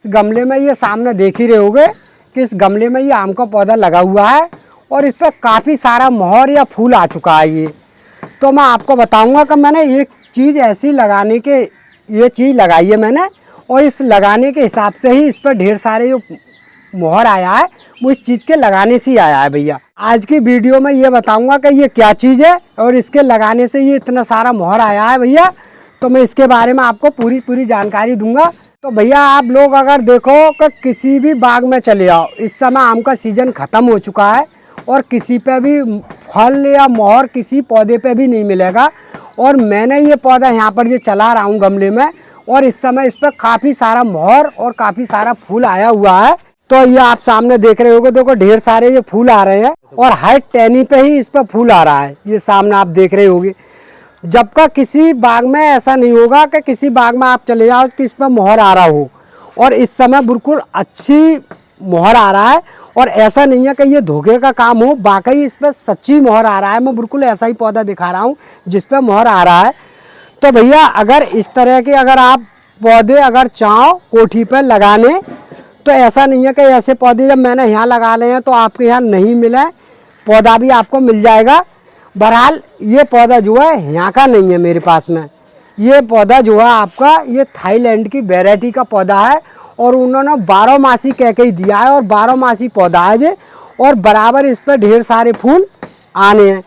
गमले में ये सामने देख ही रहे होगे कि इस गमले में ये आम का पौधा लगा हुआ है और इस पर काफ़ी सारा मोहर या फूल आ चुका है। ये तो मैं आपको बताऊंगा कि मैंने एक चीज़ ऐसी लगाने के ये चीज़ लगाई है मैंने, और इस लगाने के हिसाब से ही इस पर ढेर सारे जो मोहर आया है वो इस चीज़ के लगाने से ही आया है भैया। आज की वीडियो में ये बताऊंगा कि ये क्या चीज़ है और इसके लगाने से ये इतना सारा मोहर आया है भैया। तो मैं इसके बारे में आपको पूरी जानकारी दूंगा। तो भैया आप लोग अगर देखो कि किसी भी बाग में चले जाओ, इस समय आम का सीज़न ख़त्म हो चुका है और किसी पे भी फल या मोहर किसी पौधे पे भी नहीं मिलेगा। और मैंने ये पौधा यहाँ पर जो चला रहा हूँ गमले में, और इस समय इस पर काफ़ी सारा मोहर और काफ़ी सारा फूल आया हुआ है। तो ये आप सामने देख रहे होगे, देखो ढेर सारे ये फूल आ रहे हैं और हाइट टहनी पे ही इस पर फूल आ रहा है। ये सामने आप देख रहे होगे। जबकि किसी बाग में ऐसा नहीं होगा कि किसी बाग में आप चले जाओ कि इस पर मोहर आ रहा हो, और इस समय बिल्कुल अच्छी मोहर आ रहा है। और ऐसा नहीं है कि ये धोखे का काम हो, वाकई इस पर सच्ची मोहर आ रहा है। मैं बिल्कुल ऐसा ही पौधा दिखा रहा हूँ जिस पर मोहर आ रहा है। तो भैया अगर इस तरह के अगर आप पौधे अगर चाहो कोठी पर लगाने, तो ऐसा नहीं है कि ऐसे पौधे जब मैंने यहाँ लगा लिए हैं तो आपके यहाँ नहीं मिले, पौधा भी आपको मिल जाएगा। बहरहाल ये पौधा जो है यहाँ का नहीं है मेरे पास में। ये पौधा जो है आपका ये थाईलैंड की वैरायटी का पौधा है और उन्होंने 12 मासी कह के ही दिया है, और 12 मासी पौधा है ये, और बराबर इस पर ढेर सारे फूल आने हैं।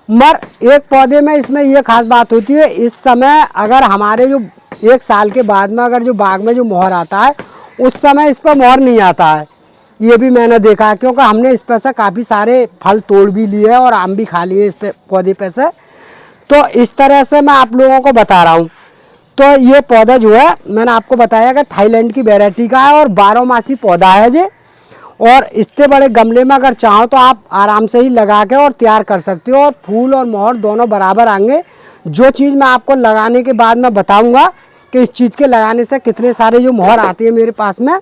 मगर एक पौधे में इसमें ये खास बात होती है, इस समय अगर हमारे जो 1 साल के बाद में अगर जो बाग में जो मोहर आता है उस समय इस पर मोहर नहीं आता है। ये भी मैंने देखा है, क्योंकि हमने इस पर से काफ़ी सारे फल तोड़ भी लिए हैं और आम भी खा लिए इस पे पौधे पे से। तो इस तरह से मैं आप लोगों को बता रहा हूँ। तो ये पौधा जो है मैंने आपको बताया कि थाईलैंड की वैरायटी का है और 12 मासी पौधा है ये। और इतने बड़े गमले में अगर चाहो तो आप आराम से ही लगा के और तैयार कर सकते हो, और फूल और मोहर दोनों बराबर आएंगे। जो चीज़ मैं आपको लगाने के बाद मैं बताऊँगा कि इस चीज़ के लगाने से कितने सारे जो मोहर आती है मेरे पास में।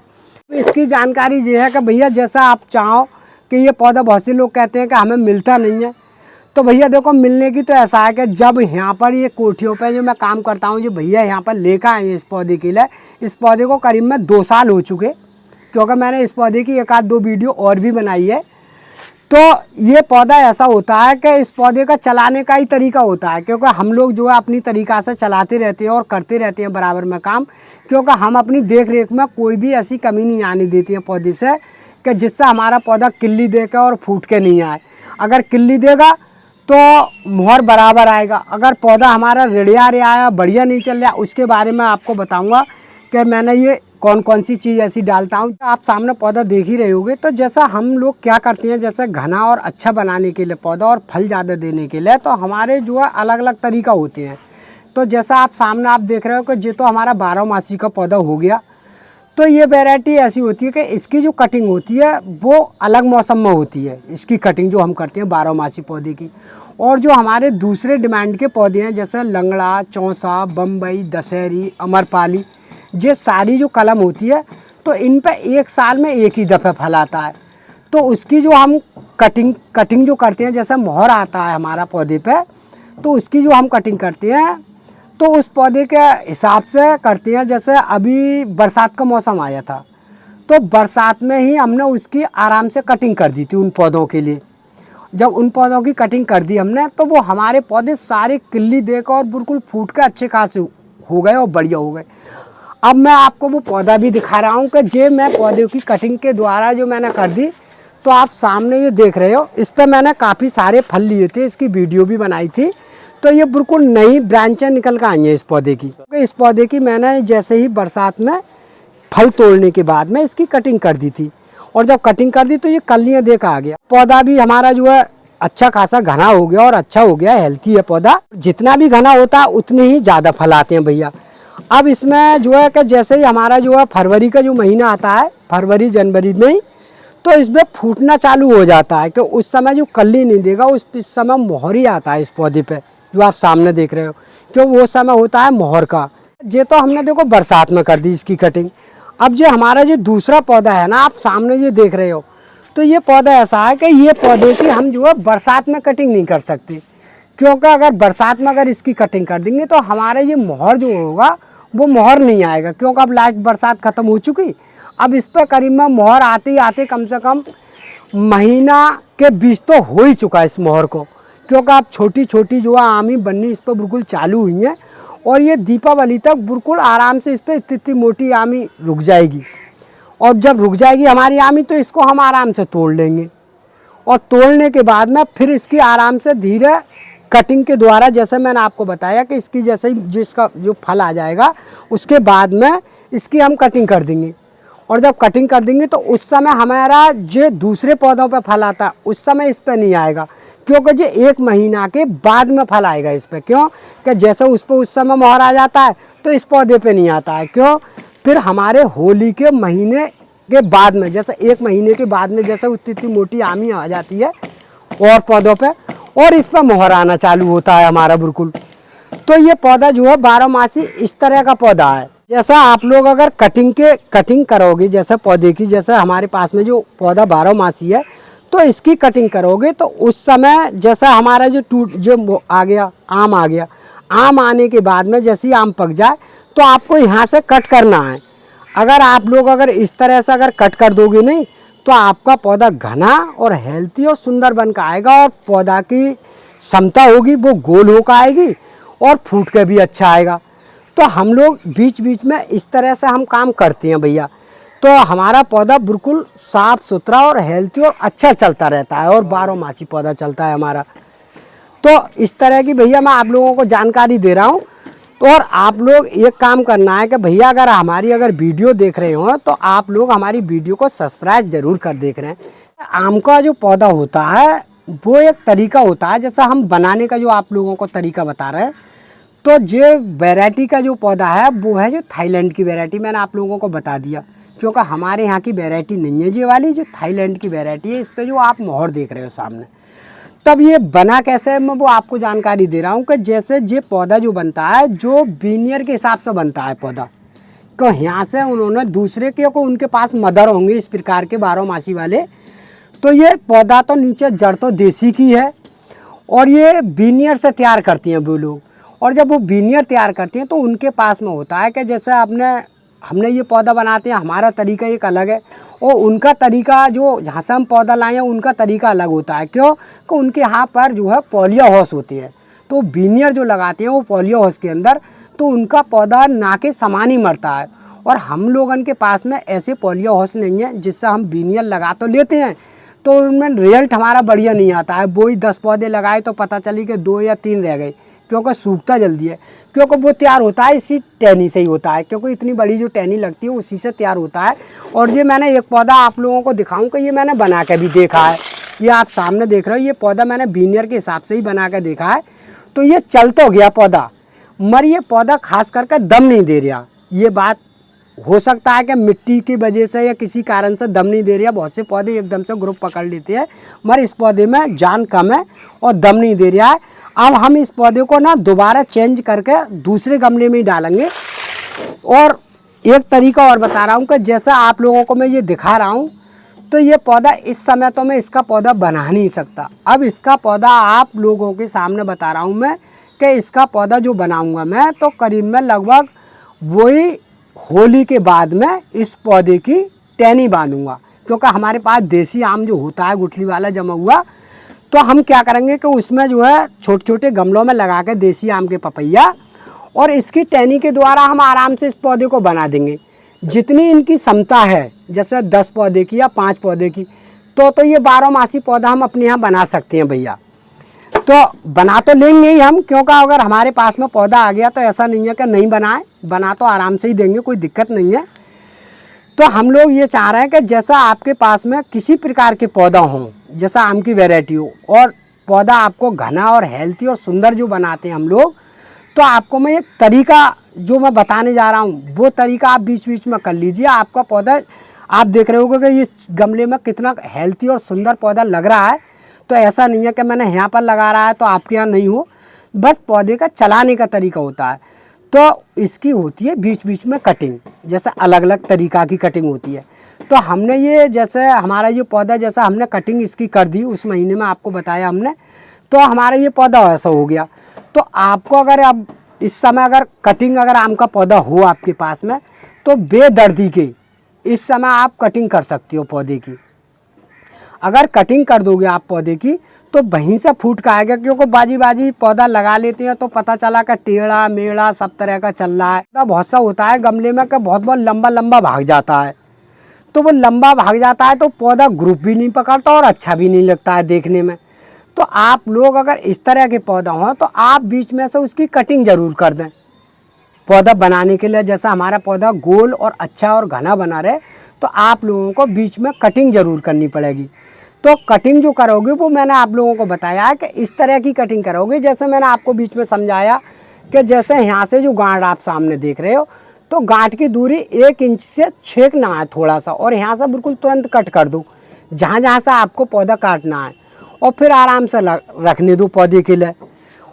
इसकी जानकारी ये है कि भैया जैसा आप चाहो कि ये पौधा, बहुत से लोग कहते हैं कि हमें मिलता नहीं है, तो भैया देखो मिलने की तो ऐसा है कि जब यहाँ पर ये कोठियों पे जो मैं काम करता हूँ, जो भैया यहाँ पर लेकर आए हैं इस पौधे के लिए, इस पौधे को करीब में 2 साल हो चुके, क्योंकि मैंने इस पौधे की 1-2 वीडियो और भी बनाई है। तो ये पौधा ऐसा होता है कि इस पौधे का चलाने का ही तरीका होता है, क्योंकि हम लोग जो है अपनी तरीक़ा से चलाते रहते हैं और करते रहते हैं बराबर में काम, क्योंकि हम अपनी देख रेख में कोई भी ऐसी कमी नहीं आने देती है पौधे से कि जिससे हमारा पौधा किल्ली देकर और फूट के नहीं आए। अगर किल्ली देगा तो मोहर बराबर आएगा, अगर पौधा हमारा रेड़िया आया बढ़िया नहीं चल रहा, उसके बारे में आपको बताऊँगा कि मैंने ये कौन कौन सी चीज़ ऐसी डालता हूँ। आप सामने पौधा देख ही रहे होगे। तो जैसा हम लोग क्या करते हैं, जैसे घना और अच्छा बनाने के लिए पौधा और फल ज़्यादा देने के लिए, तो हमारे जो है अलग अलग तरीका होते हैं। तो जैसा आप सामने आप देख रहे हो कि ये तो हमारा 12 मासी का पौधा हो गया। तो ये वैरायटी ऐसी होती है कि इसकी जो कटिंग होती है वो अलग मौसम में होती है, इसकी कटिंग जो हम करते हैं 12 मासी पौधे की। और जो हमारे दूसरे डिमांड के पौधे हैं जैसे लंगड़ा, चौसा, बम्बई, दशहरी, अमरपाली, ये सारी जो कलम होती है तो इन पे 1 साल में एक ही दफ़े फल आता है। तो उसकी जो हम कटिंग जो करते हैं, जैसे मोहर आता है हमारा पौधे पे, तो उसकी जो हम कटिंग करते हैं तो उस पौधे के हिसाब से करते हैं। जैसे अभी बरसात का मौसम आया था, तो बरसात में ही हमने उसकी आराम से कटिंग कर दी थी उन पौधों के लिए। जब उन पौधों की कटिंग कर दी हमने, तो वो हमारे पौधे सारे किल्ली देकर और बिल्कुल फूट के अच्छे खासे हो गए और बढ़िया हो गए। अब मैं आपको वो पौधा भी दिखा रहा हूँ कि जे मैं पौधे की कटिंग के द्वारा जो मैंने कर दी। तो आप सामने ये देख रहे हो, इस पर मैंने काफ़ी सारे फल लिए थे, इसकी वीडियो भी बनाई थी। तो ये बिल्कुल नई ब्रांचें निकल कर आई हैं इस पौधे की। इस पौधे की मैंने जैसे ही बरसात में फल तोड़ने के बाद में इसकी कटिंग कर दी थी, और जब कटिंग कर दी तो ये कलियाँ देकर आ गया। पौधा भी हमारा जो है अच्छा खासा घना हो गया और अच्छा हो गया, हेल्थी है पौधा। जितना भी घना होता है उतने ही ज़्यादा फल आते हैं भैया। अब इसमें जो है कि जैसे ही हमारा जो है फरवरी का जो महीना आता है, फरवरी जनवरी में ही, तो इसमें फूटना चालू हो जाता है कि उस समय जो कली नहीं देगा उस समय मोहर ही आता है इस पौधे पे, जो आप सामने देख रहे हो, क्यों वो समय होता है मोहर का। ये तो हमने देखो बरसात में कर दी इसकी कटिंग। अब जो हमारा जो दूसरा पौधा है ना, आप सामने ये देख रहे हो, तो ये पौधा ऐसा है कि ये पौधे की हम जो है बरसात में कटिंग नहीं कर सकते, क्योंकि अगर बरसात में अगर इसकी कटिंग कर देंगे तो हमारे ये मोहर जो होगा वो मोहर नहीं आएगा, क्योंकि अब लास्ट बरसात ख़त्म हो चुकी। अब इस पर करीब में मोहर आते ही आते कम से कम महीना के बीच तो हो ही चुका है इस मोहर को, क्योंकि अब छोटी छोटी जो है आमी बननी इस पर बिल्कुल चालू हुई है। और ये दीपावली तक बिल्कुल आराम से इस पर इतनी मोटी आमी रुक जाएगी। और जब रुक जाएगी हमारी आमी तो इसको हम आराम से तोड़ लेंगे, और तोड़ने के बाद में फिर इसकी आराम से धीरे कटिंग के द्वारा, जैसे मैंने आपको बताया कि इसकी जैसे ही जिसका जो फल आ जाएगा उसके बाद में इसकी हम कटिंग कर देंगे। और जब कटिंग कर देंगे तो उस समय हमारा जो दूसरे पौधों पे फल आता है उस समय इस पे नहीं आएगा, क्योंकि जो 1 महीना के बाद में फल आएगा इस पे। क्यों कि जैसे उस पर उस समय मोहर आ जाता है तो इस पौधे पे नहीं आता है। क्यों, फिर हमारे होली के महीने के बाद में, जैसे 1 महीने के बाद में जैसे उतनी मोटी आमी आ जाती है और पौधों पे, और इस पर मोहर आना चालू होता है हमारा बिल्कुल। तो ये पौधा जो है 12 इस तरह का पौधा है। जैसा आप लोग अगर कटिंग करोगे जैसे पौधे की, जैसे हमारे पास में जो पौधा 12 है तो इसकी कटिंग करोगे तो उस समय जैसा हमारा जो आ गया आम आ गया, आम आने के बाद में जैसे ही आम पक जाए तो आपको यहाँ से कट करना है। अगर आप लोग अगर इस तरह से अगर कट कर दोगे नहीं तो आपका पौधा घना और हेल्थी और सुंदर बन कर आएगा, और पौधा की क्षमता होगी वो गोल होकर आएगी और फूट के भी अच्छा आएगा। तो हम लोग बीच बीच में इस तरह से हम काम करते हैं भैया, तो हमारा पौधा बिल्कुल साफ़ सुथरा और हेल्थी और अच्छा चलता रहता है, और 12 पौधा चलता है हमारा। तो इस तरह की भैया मैं आप लोगों को जानकारी दे रहा हूँ। और आप लोग एक काम करना है कि भैया अगर हमारी वीडियो देख रहे हो तो आप लोग हमारी वीडियो को सब्सक्राइब ज़रूर कर देख रहे हैं। आम का जो पौधा होता है वो एक तरीका होता है, जैसा हम बनाने का जो आप लोगों को तरीका बता रहे हैं। तो जो वैरायटी का जो पौधा है वो है जो थाईलैंड की वैरायटी, मैंने आप लोगों को बता दिया, क्योंकि हमारे यहाँ की वैरायटी नहीं है ये वाली, जो थाईलैंड की वैरायटी है। इस पर जो आप मोहर देख रहे हो सामने, तब ये बना कैसे है मैं वो आपको जानकारी दे रहा हूँ कि जैसे ये पौधा जो बनता है जो बीनियर के हिसाब से बनता है पौधा, तो यहाँ से उन्होंने दूसरे के को उनके पास मदर होंगे इस प्रकार के 12 वाले। तो ये पौधा तो नीचे जड़ तो देसी की है, और ये बीनियर से तैयार करती हैं वो लोग। और जब वो बीनियर तैयार करती हैं तो उनके पास में होता है कि जैसे हमने ये पौधा बनाते हैं, हमारा तरीका एक अलग है, और उनका तरीका जो जहाँ से हम पौधा लाए हैं उनका तरीका अलग होता है। क्यों कि उनके यहाँ पर जो है पॉलियो हाउस होती है, तो बीनियर जो लगाते हैं वो पॉलियो हाउस के अंदर, तो उनका पौधा ना के समान ही मरता है। और हम लोगन के पास में ऐसे पॉलियो हाउस नहीं है जिससे हम बीनियर लगा तो लेते हैं तो उनमें रिजल्ट हमारा बढ़िया नहीं आता है। वो ही 10 पौधे लगाए तो पता चली कि 2 या 3 रह गए, क्योंकि सूखता जल्दी है, क्योंकि वो तैयार होता है इसी टहनी से ही होता है, क्योंकि इतनी बड़ी जो टहनी लगती है उसी से तैयार होता है। और ये मैंने एक पौधा आप लोगों को दिखाऊं कि ये मैंने बना के भी देखा है, ये आप सामने देख रहे हो, ये पौधा मैंने बीनियर के हिसाब से ही बना के देखा है। तो ये चल तो गया पौधा, मगर ये पौधा खास करके दम नहीं दे रहा। ये बात हो सकता है कि मिट्टी की वजह से या किसी कारण से दम नहीं दे रहा, बहुत से पौधे एकदम से ग्रुप पकड़ लेते हैं, मगर इस पौधे में जान कम है और दम नहीं दे रहा है। अब हम इस पौधे को ना दोबारा चेंज करके दूसरे गमले में ही डालेंगे। और एक तरीका और बता रहा हूँ कि जैसा आप लोगों को मैं ये दिखा रहा हूँ, तो ये पौधा इस समय तो मैं इसका पौधा बना नहीं सकता। अब इसका पौधा आप लोगों के सामने बता रहा हूँ मैं कि इसका पौधा जो बनाऊँगा मैं, तो करीब में लगभग वही होली के बाद में इस पौधे की टहनी बांधूंगा, क्योंकि हमारे पास देसी आम जो होता है गुठली वाला जमा हुआ, तो हम क्या करेंगे कि उसमें जो है छोटे छोटे गमलों में लगा के देसी आम के पपैया, और इसकी टहनी के द्वारा हम आराम से इस पौधे को बना देंगे। जितनी इनकी क्षमता है, जैसे 10 पौधे की या 5 पौधे की, तो ये 12 पौधा हम अपने यहाँ बना सकते हैं भैया। तो बना तो लेंगे ही हम, क्योंकि अगर हमारे पास में पौधा आ गया तो ऐसा नहीं है कि नहीं बनाए, बना तो आराम से ही देंगे, कोई दिक्कत नहीं है। तो हम लोग ये चाह रहे हैं कि जैसा आपके पास में किसी प्रकार के पौधा हों, जैसा आम की वैरायटी हो, और पौधा आपको घना और हेल्थी और सुंदर जो बनाते हैं हम लोग, तो आपको मैं एक तरीका जो मैं बताने जा रहा हूँ वो तरीका आप बीच बीच में कर लीजिए। आपका पौधा आप देख रहे होगे कि ये गमले में कितना हेल्थी और सुंदर पौधा लग रहा है। तो ऐसा नहीं है कि मैंने यहाँ पर लगा रहा है तो आपके यहाँ नहीं हो, बस पौधे का चलाने का तरीका होता है। तो इसकी होती है बीच बीच में कटिंग, जैसे अलग अलग तरीका की कटिंग होती है। तो हमने ये जैसे हमारा ये पौधा जैसा हमने कटिंग इसकी कर दी उस महीने में आपको बताया हमने, तो हमारा ये पौधा ऐसा हो गया। तो आपको अगर अब इस समय अगर कटिंग अगर आम का पौधा हो आपके पास में तो बेदर्दी के इस समय आप कटिंग कर सकती हो पौधे की। अगर कटिंग कर दोगे आप पौधे की तो वहीं से फूट का आएगा, क्योंकि बाजी बाजी पौधा लगा लेते हैं तो पता चला कि टेढ़ा मेढ़ा सब तरह का चल रहा है। तो बहुत सा होता है गमले में कि बहुत बहुत लंबा लंबा भाग जाता है, तो वो लंबा भाग जाता है तो पौधा ग्रुप भी नहीं पकड़ता और अच्छा भी नहीं लगता है देखने में। तो आप लोग अगर इस तरह के पौधा हों तो आप बीच में से उसकी कटिंग ज़रूर कर दें पौधा बनाने के लिए। जैसा हमारा पौधा गोल और अच्छा और घना बना रहे तो आप लोगों को बीच में कटिंग ज़रूर करनी पड़ेगी। तो कटिंग जो करोगे वो मैंने आप लोगों को बताया है कि इस तरह की कटिंग करोगे। जैसे मैंने आपको बीच में समझाया कि जैसे यहाँ से जो गांठ आप सामने देख रहे हो तो गांठ की दूरी 1 इंच से छेकना है थोड़ा सा, और यहाँ से बिल्कुल तुरंत कट कर दो जहाँ जहाँ से आपको पौधा काटना है, और फिर आराम से रखने दो पौधे के लिए।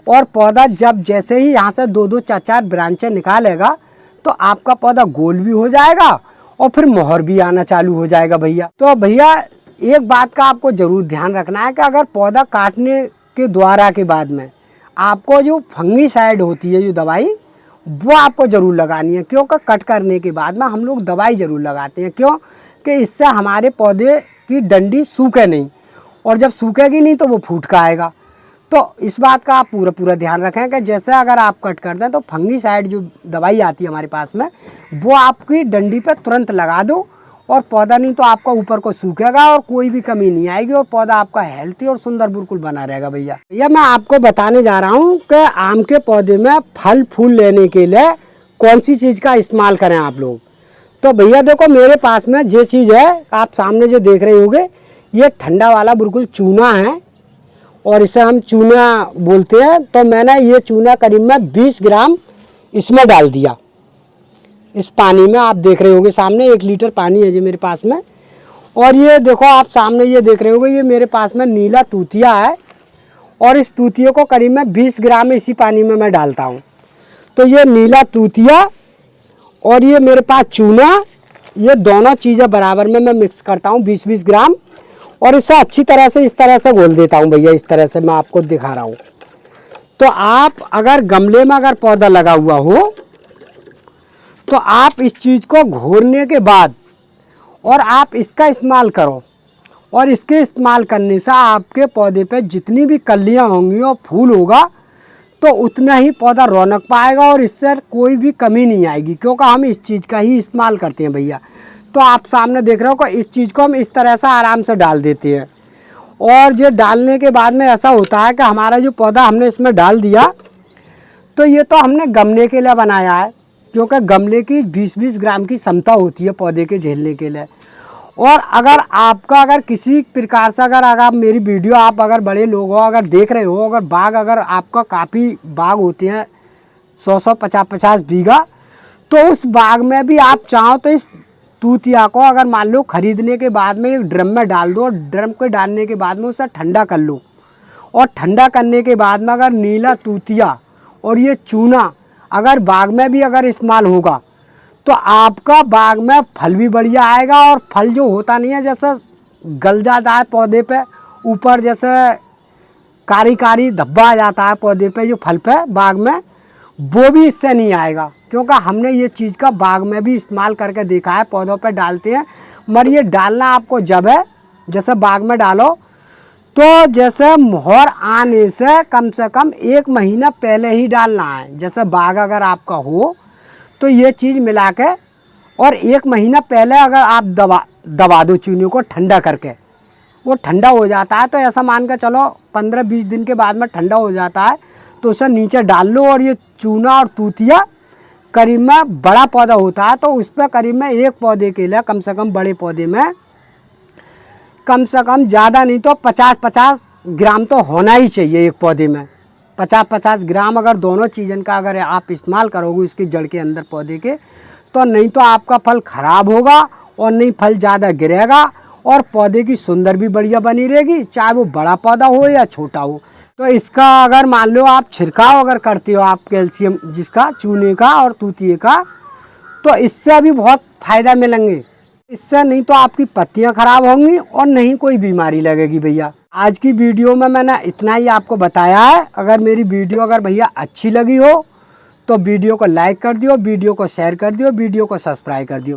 और पौधा जब जैसे ही यहाँ से 2-2 4-4 ब्रांचें निकालेगा तो आपका पौधा गोल भी हो जाएगा और फिर मोहर भी आना चालू हो जाएगा भैया। तो भैया एक बात का आपको ज़रूर ध्यान रखना है कि अगर पौधा काटने के द्वारा के बाद में आपको जो फंगीसाइड होती है जो दवाई वो आपको ज़रूर लगानी है, क्योंकि कट करने के बाद में हम लोग दवाई ज़रूर लगाते हैं। क्यों कि इससे हमारे पौधे की डंडी सूखे नहीं, और जब सूखेगी नहीं तो वो फूट का आएगा। तो इस बात का आप पूरा ध्यान रखें कि जैसे अगर आप कट कर दें तो फंगीसाइड जो दवाई आती है हमारे पास में वो आपकी डंडी पर तुरंत लगा दो, और पौधा नहीं तो आपका ऊपर को सूखेगा और कोई भी कमी नहीं आएगी और पौधा आपका हेल्थी और सुंदर बिल्कुल बना रहेगा भैया। मैं आपको बताने जा रहा हूँ कि आम के पौधे में फल फूल लेने के लिए कौन सी चीज़ का इस्तेमाल करें आप लोग। तो भैया देखो मेरे पास में जो चीज़ है आप सामने जो देख रहे होंगे ये ठंडा वाला बिल्कुल चूना है, और इसे हम चूना बोलते हैं। तो मैंने ये चूना करीब में 20 ग्राम इसमें डाल दिया इस पानी में। आप देख रहे होंगे सामने 1 लीटर पानी है जी मेरे पास में। और ये देखो आप सामने ये देख रहे होंगे ये मेरे पास में नीला तूतिया है, और इस तूतिये को करीब में 20 ग्राम इसी पानी में मैं डालता हूँ। तो ये नीला तूतिया और ये मेरे पास चूना, ये दोनों चीज़ें बराबर में मैं मिक्स करता हूँ 20-20 ग्राम, और इसे अच्छी तरह से इस तरह से घोल देता हूँ भैया। इस तरह से मैं आपको दिखा रहा हूँ। तो आप अगर गमले में अगर पौधा लगा हुआ हो तो आप इस चीज़ को घोरने के बाद और आप इसका इस्तेमाल करो, और इसके इस्तेमाल करने से आपके पौधे पे जितनी भी कलियां होंगी और फूल होगा तो उतना ही पौधा रौनक पाएगा और इससे कोई भी कमी नहीं आएगी, क्योंकि हम इस चीज़ का ही इस्तेमाल करते हैं भैया। तो आप सामने देख रहे हो कि इस चीज़ को हम इस तरह से आराम से डाल देते हैं, और ये डालने के बाद में ऐसा होता है कि हमारा जो पौधा हमने इसमें डाल दिया तो ये तो हमने गमले के लिए बनाया है, क्योंकि गमले की 20-20 ग्राम की क्षमता होती है पौधे के झेलने के लिए। और अगर आपका अगर किसी प्रकार से अगर आप मेरी वीडियो आप अगर बड़े लोग हो अगर देख रहे हो, अगर बाग अगर आपका काफ़ी बाग होते हैं 100-100 50-50 बीघा, तो उस बाग में भी आप चाहो तो इस तूतिया को अगर मान लो खरीदने के बाद में एक ड्रम में डाल दो, और ड्रम को डालने के बाद में उसे ठंडा कर लो, और ठंडा करने के बाद में अगर नीला तूतिया और ये चूना अगर बाग में भी अगर इस्तेमाल होगा तो आपका बाग में फल भी बढ़िया आएगा। और फल जो होता नहीं है जैसे गल जाता है पौधे पे ऊपर, जैसे कारी कारी धब्बा आ जाता है पौधे पे जो फल पे बाग में, वो भी इससे नहीं आएगा, क्योंकि हमने ये चीज़ का बाग में भी इस्तेमाल करके देखा है। पौधों पे डालते हैं, मगर ये डालना आपको जब है जैसे बाग में डालो तो जैसे मोहर आने से कम 1 महीना पहले ही डालना है। जैसे बाग अगर आपका हो तो ये चीज़ मिला के और 1 महीना पहले अगर आप दबा दो चूने को ठंडा करके, वो ठंडा हो जाता है। तो ऐसा मान के चलो 15-20 दिन के बाद में ठंडा हो जाता है तो उसे नीचे डाल लो, और ये चूना और तूतिया करीब में बड़ा पौधा होता है तो उस पर करीब में एक पौधे के लिए कम से कम बड़े पौधे में कम से कम ज़्यादा नहीं तो 50-50 ग्राम तो होना ही चाहिए एक पौधे में। 50-50 ग्राम अगर दोनों चीज़न का अगर आप इस्तेमाल करोगे इसकी जड़ के अंदर पौधे के, तो नहीं तो आपका फल ख़राब होगा और नहीं फल ज़्यादा गिरेगा, और पौधे की सुंदर भी बढ़िया बनी रहेगी, चाहे वो बड़ा पौधा हो या छोटा हो। तो इसका अगर मान लो आप छिड़काव अगर करते हो आप कैल्शियम जिसका चूने का और तूतिए का, तो इससे भी बहुत फ़ायदा मिलेंगे। इससे नहीं तो आपकी पत्तियां खराब होंगी और नहीं कोई बीमारी लगेगी भैया। आज की वीडियो में मैंने इतना ही आपको बताया है। अगर मेरी वीडियो अगर भैया अच्छी लगी हो तो वीडियो को लाइक कर दियो, वीडियो को शेयर कर दियो, वीडियो को सब्सक्राइब कर दियो।